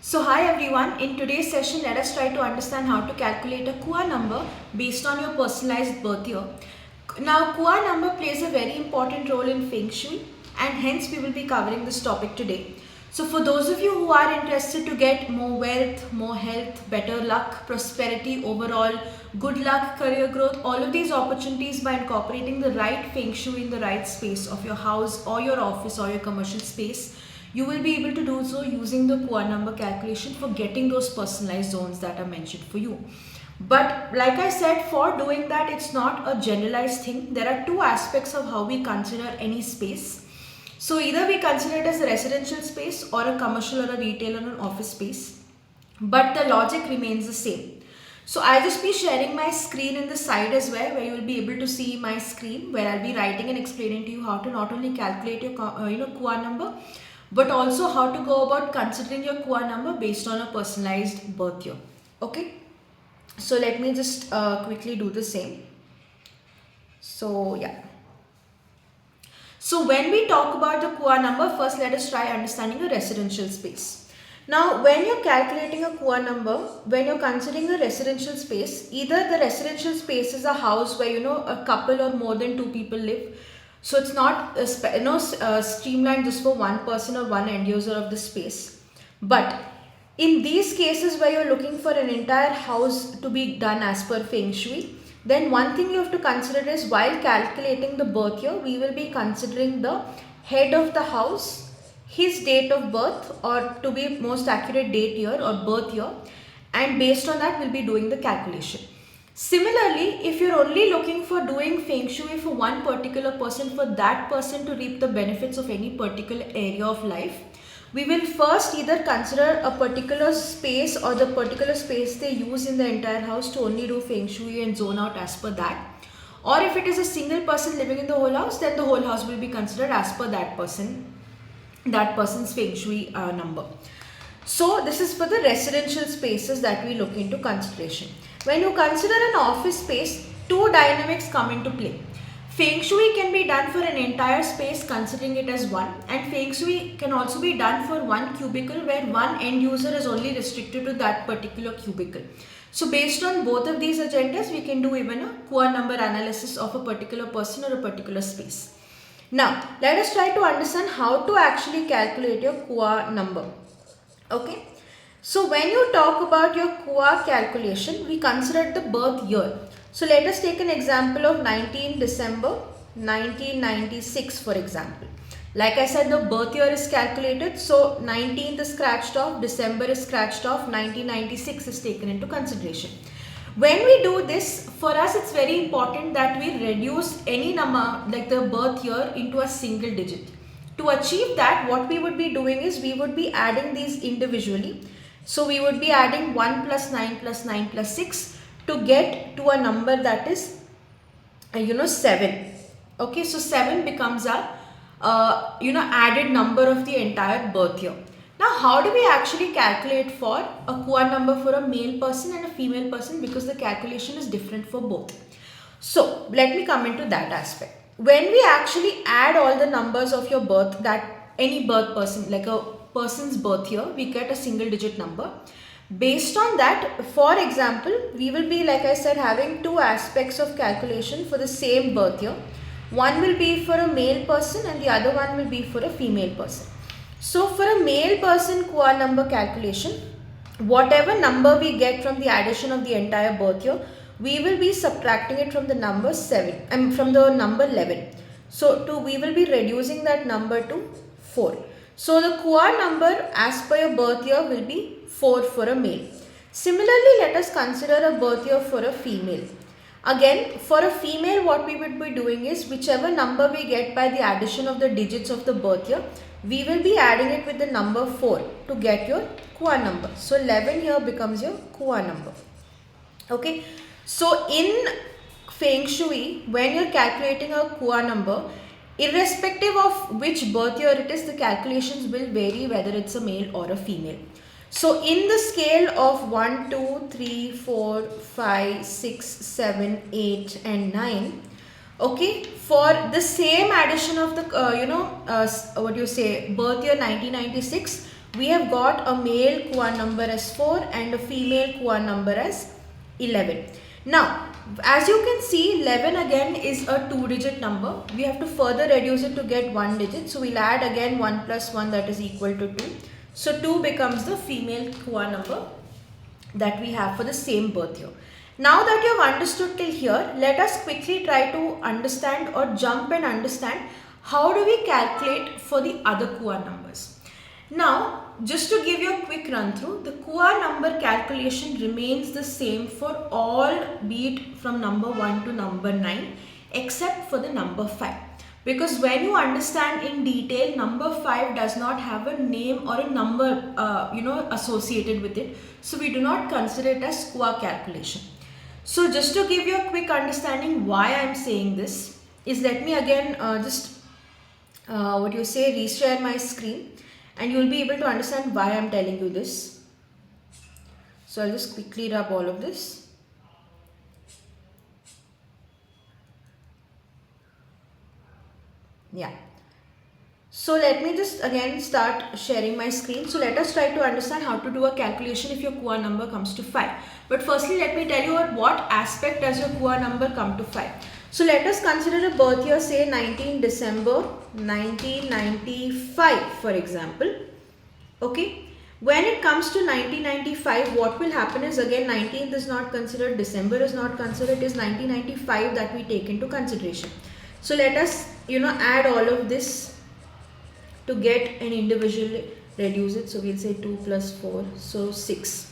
So hi everyone, in today's session let us try to understand how to calculate a KUA number based on your personalized birth year. Now KUA number plays a very important role in Feng Shui and hence we will be covering this topic today. So for those of you who are interested to get more wealth, more health, better luck, prosperity, overall good luck, career growth, all of these opportunities by incorporating the right Feng Shui in the right space of your house or your office or your commercial space, you will be able to do so using the KUA number calculation for getting those personalized zones that are mentioned for you. But like I said, for doing that, it's not a generalized thing. There are two aspects of how we consider any space. So either we consider it as a residential space or a commercial or a retail or an office space, but the logic remains the same. So I'll just be sharing my screen in the side as well, where you will be able to see my screen, where I'll be writing and explaining to you how to not only calculate your KUA number, but also how to go about considering your KUA number based on a personalized birth year. Okay, so let me just quickly do the same. So yeah. So when we talk about the KUA number, first let us try understanding a residential space. Now when you're calculating a KUA number, when you're considering a residential space, either the residential space is a house where a couple or more than two people live. So it's not streamlined just for one person or one end user of the space. But in these cases where you're looking for an entire house to be done as per Feng Shui, then one thing you have to consider is while calculating the birth year, we will be considering the head of the house, his date of birth, or to be most accurate date year or birth year, and based on that we'll be doing the calculation. Similarly, if you're only looking for doing Feng Shui for one particular person, for that person to reap the benefits of any particular area of life, we will first either consider a particular space or the particular space they use in the entire house to only do Feng Shui and zone out as per that. Or if it is a single person living in the whole house, then the whole house will be considered as per that person's Feng Shui number. So this is for the residential spaces that we look into consideration. When you consider an office space, two dynamics come into play. Feng Shui can be done for an entire space considering it as one, and Feng Shui can also be done for one cubicle where one end user is only restricted to that particular cubicle. So based on both of these agendas, we can do even a KUA number analysis of a particular person or a particular space. Now, let us try to understand how to actually calculate your KUA number. Okay. So when you talk about your KUA calculation, we consider the birth year. So let us take an example of 19 December 1996 for example. Like I said, the birth year is calculated. So 19th is scratched off, December is scratched off, 1996 is taken into consideration. When we do this, for us it's very important that we reduce any number like the birth year into a single digit. To achieve that, what we would be doing is we would be adding these individually. So we would be adding 1 plus 9 plus 9 plus 6 to get to a number that is 7. Okay, so 7 becomes our added number of the entire birth year. Now how do we actually calculate for a KUA number for a male person and a female person, because the calculation is different for both. So let me come into that aspect. When we actually add all the numbers of your birth, that any birth person, like a person's birth year, we get a single digit number. Based on that, for example, we will be, like I said, having two aspects of calculation for the same birth year. One will be for a male person and the other one will be for a female person. So for a male person KUA number calculation, whatever number we get from the addition of the entire birth year, we will be subtracting it from the number 7 and from the number 11. So we will be reducing that number to 4. So the KUA number as per your birth year will be 4 for a male. Similarly, let us consider a birth year for a female. Again, for a female, what we would be doing is whichever number we get by the addition of the digits of the birth year, we will be adding it with the number 4 to get your KUA number. So 11 here becomes your KUA number. Okay. So in Feng Shui, when you're calculating a KUA number, irrespective of which birth year it is, the calculations will vary whether it's a male or a female. So in the scale of 1, 2, 3, 4, 5, 6, 7, 8 and 9, okay, for the same addition of the birth year 1996, we have got a male Kuan number as 4 and a female Kuan number as 11. Now, as you can see, 11 again is a 2-digit number. We have to further reduce it to get 1 digit. So we'll add again 1 plus 1, that is equal to 2. So 2 becomes the female Kuan number that we have for the same birth year. Now that you have understood till here, let us quickly try to understand or jump and understand how do we calculate for the other Kuan numbers. Now, just to give you a quick run through, the Kuan number calculation remains the same for all, be it from number 1 to number 9, except for the number 5. Because when you understand in detail, number 5 does not have a name or a number associated with it. So we do not consider it as Kua calculation. So just to give you a quick understanding why I am saying this is, let me again reshare my screen, and you will be able to understand why I am telling you this. So I'll just quickly rub all of this. Yeah. So let me just again start sharing my screen. So let us try to understand how to do a calculation if your Kua number comes to 5. But firstly, let me tell you at what aspect does your Kua number come to 5. So let us consider a birth year, say 19 December 1995, for example. Okay. When it comes to 1995, what will happen is, again, 19th is not considered, December is not considered, it is 1995 that we take into consideration. So let us, add all of this to get an individual reduce it. So we'll say 2 plus 4, so 6.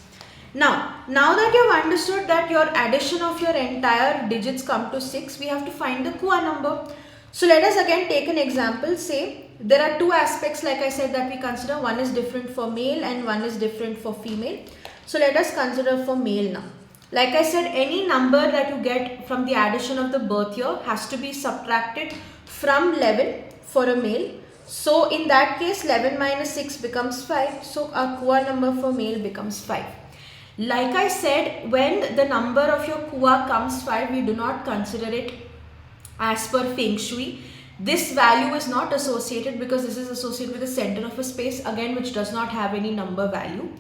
Now that you have understood that your addition of your entire digits come to 6, we have to find the Kua number. So let us again take an example. Say there are two aspects, like I said, that we consider. One is different for male and one is different for female. So let us consider for male now. Like I said, any number that you get from the addition of the birth year has to be subtracted from 11 for a male. So in that case, 11 minus 6 becomes 5. So our Kua number for male becomes 5. Like I said, when the number of your Kua comes 5, we do not consider it as per Feng Shui. This value is not associated because this is associated with the center of a space, again, which does not have any number value.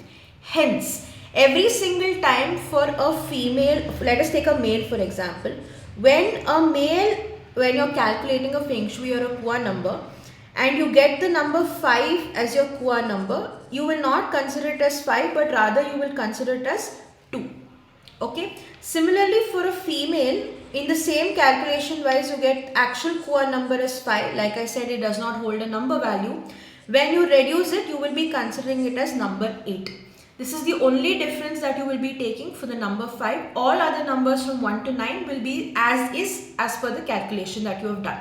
Hence, every single time for a female, let us take a male for example. When you're calculating a Feng Shui or a Kua number, and you get the number 5 as your Kua number, you will not consider it as 5, but rather you will consider it as 2. Okay. Similarly, for a female, in the same calculation wise, you get actual Kua number as 5. Like I said, it does not hold a number value. When you reduce it, you will be considering it as number 8. This is the only difference that you will be taking for the number 5. All other numbers from 1 to 9 will be as per the calculation that you have done.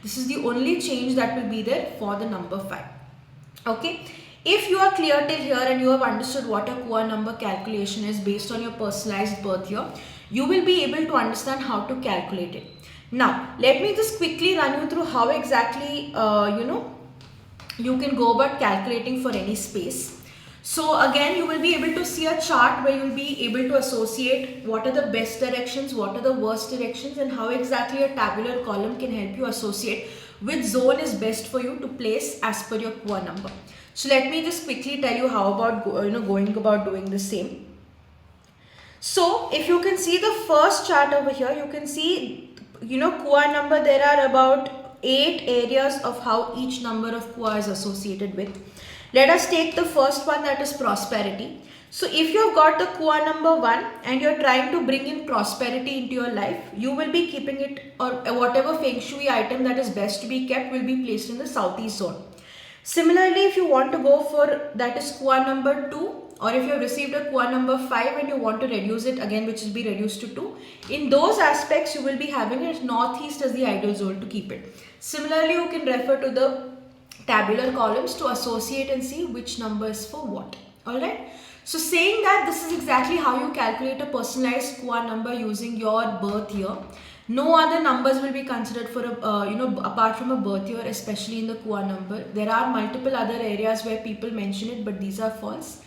This is the only change that will be there for the number 5. Okay. If you are clear till here and you have understood what a Kua number calculation is based on your personalized birth year, you will be able to understand how to calculate it. Now, let me just quickly run you through how exactly, you can go about calculating for any space. So again, you will be able to see a chart where you will be able to associate what are the best directions, what are the worst directions, and how exactly a tabular column can help you associate which zone is best for you to place as per your Kua number. So let me just quickly tell you how about going about doing the same. So if you can see the first chart over here, you can see Kua number, there are about 8 areas of how each number of Kua is associated with. Let us take the first one, that is prosperity. So if you have got the Kua number 1 and you are trying to bring in prosperity into your life, you will be keeping it, or whatever Feng Shui item that is best to be kept will be placed in the southeast zone. Similarly, if you want to go for, that is Kua number 2, or if you have received a Kua number 5 and you want to reduce it again, which will be reduced to 2, in those aspects you will be having it northeast as the ideal zone to keep it. Similarly, you can refer to the tabular columns to associate and see which number is for what. Alright. So saying that, this is exactly how you calculate a personalized Kua number using your birth year. No other numbers will be considered for apart from a birth year, especially in the Kua number. There are multiple other areas where people mention it, but these are false.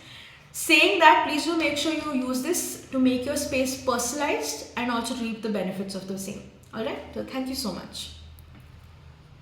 Saying that, please do make sure you use this to make your space personalized and also reap the benefits of the same. Alright. So thank you so much.